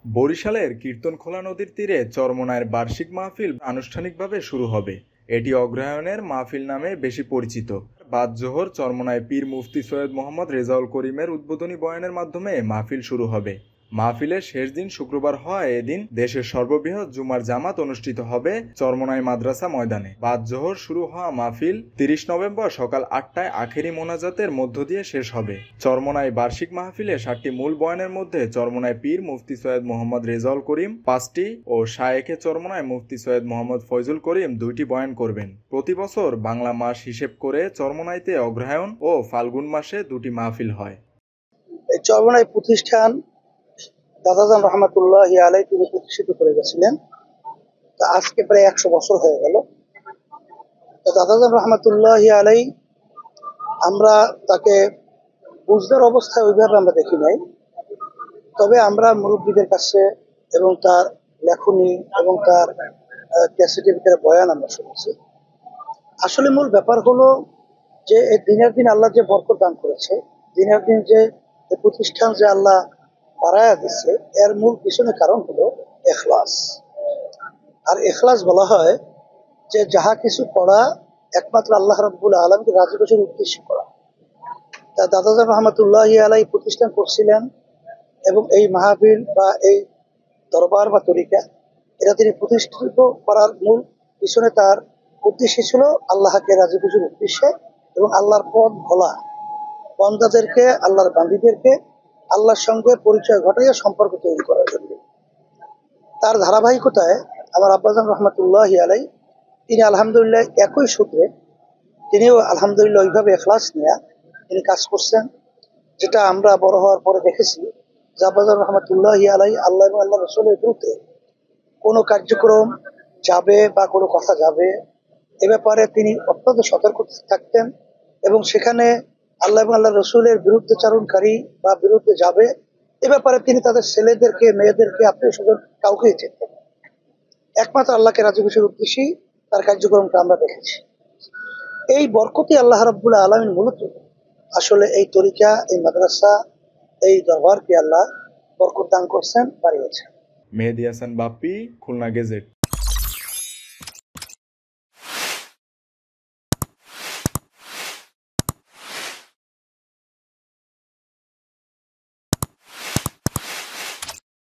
বরিশালের কীর্তনখোলা নদীর তীরে চরমোনাইয়ের বার্ষিক মাহফিল আনুষ্ঠানিকভাবে শুরু হবে। এটি অগ্রহায়ণের মাহফিল নামে বেশি পরিচিত। বাদ জোহর চরমোনাই পীর মুফতি সৈয়দ মোহাম্মদ রেজাউল করিমের উদ্বোধনী বয়ানের মাধ্যমে মাহফিল শুরু হবে। মাহফিলের শেষ দিন শুক্রবার হওয়ায় এদিন দেশের সর্ববৃহৎ জুমার জামাত অনুষ্ঠিত হবে চরমোনাই মাদ্রাসা ময়দানে। বাদ জোহর শুরু হওয়া মাহফিল ৩০ নভেম্বর সকাল ৮টায় আখেরি মোনাজাতের মধ্য দিয়ে শেষ হবে। চরমোনাই বার্ষিক মাহফিলে ৭টি মূল বয়ানের মধ্যে চরমোনাই পীর মুফতি সৈয়দ মোহাম্মদ রেজাউল করিম ৫টি ও শায়েখে চরমোনাই মুফতি সৈয়দ মোহাম্মদ ফয়জুল করিম ২টি বয়ান করবেন। প্রতি বছর বাংলা মাস হিসেব করে চরমোনাইতে অগ্রহায়ণ ও ফাল্গুন মাসে ২টি মাহফিল হয়। এই চরমোনাই প্রতিষ্ঠান দাদাজান রহমতুল্লাহ আলাই তিনি প্রতিষ্ঠিত করে গেছিলেন। তা আজকে প্রায় ১০০ বছর হয়ে গেল। দাদাজান রহমতুল্লাহ আলাই আমরা তাকে বুঝদার অবস্থায় ওইভাবে আমরা দেখি নাই, তবে আমরা মুরব্বীদের কাছে এবং তার লেখনী এবং তার ক্যাসেটের ভিতরে বয়ান আমরা শুনেছি। আসলে মূল ব্যাপার হলো যে এই দিনের দিন আল্লাহ যে বরকত দান করেছে, দিনের দিন যে প্রতিষ্ঠান যে আল্লাহ বাড়ায়া দিচ্ছে, এর মূল পিছনে কারণ হলো এখলাস। আর এখলাস বলা হয় যে যাহা কিছু করা একমাত্র আল্লাহ রাব্বুল আলামিনকে রাজি খুশির উদ্দেশ্যে করা। তা দাদাজান রহমতুল্লাহ আলাই প্রতিষ্ঠান করছিলেন এবং এই মাহফিল বা এই দরবার বা তরিকা এটা তিনি প্রতিষ্ঠিত করার মূল পিছনে তার উদ্দেশ্য ছিল আল্লাহকে রাজি খুশির উদ্দেশ্যে এবং আল্লাহর পথ ভোলা, বান্দাদেরকে আল্লাহর বান্দীদেরকে আল্লাহর সঙ্গে পরিচয় ঘটাইয়া সম্পর্ক তৈরি করার জন্য। তার ধারাবাহিকতায় আমার আব্বাজান রহমতুল্লাহ আলাই তিনি আলহামদুলিল্লাহ একই সূত্রে তিনিও আলহামদুলিল্লাহ ওইভাবে এখলাস নিয়ে তিনি কাজ করছেন, যেটা আমরা বড় হওয়ার পরে দেখেছি যে আব্বাজান রহমতুল্লাহ আলাই আল্লাহ এবং আল্লাহ রসুলের বিরুদ্ধে কোনো কার্যক্রম যাবে বা কোনো কথা যাবে এ ব্যাপারে তিনি অত্যন্ত সতর্ক থাকতেন এবং সেখানে আল্লাহ এবং আল্লাহ রসুলের বিরুদ্ধে চারণকারী বা বিরুদ্ধে যাবে এ ব্যাপারে তিনি তাদের ছেলেদেরকে মেয়েদেরকে আত্মীয় স্বজন কাউকেই চেতেন। একমাত্র আল্লাহকে রাজি খুশির উদ্দেশ্যেই তার কার্যক্রমটা আমরা দেখেছি। এই বরকতি আল্লাহ রাব্বুল আলামিন মূলত আসলে এই তরিকা, এই মাদ্রাসা, এই দরবারকে আল্লাহ বরকত দান করছেন, বাড়িয়েছেন। মেহেদী হাসান বাপ্পি, খুলনা গেজেট।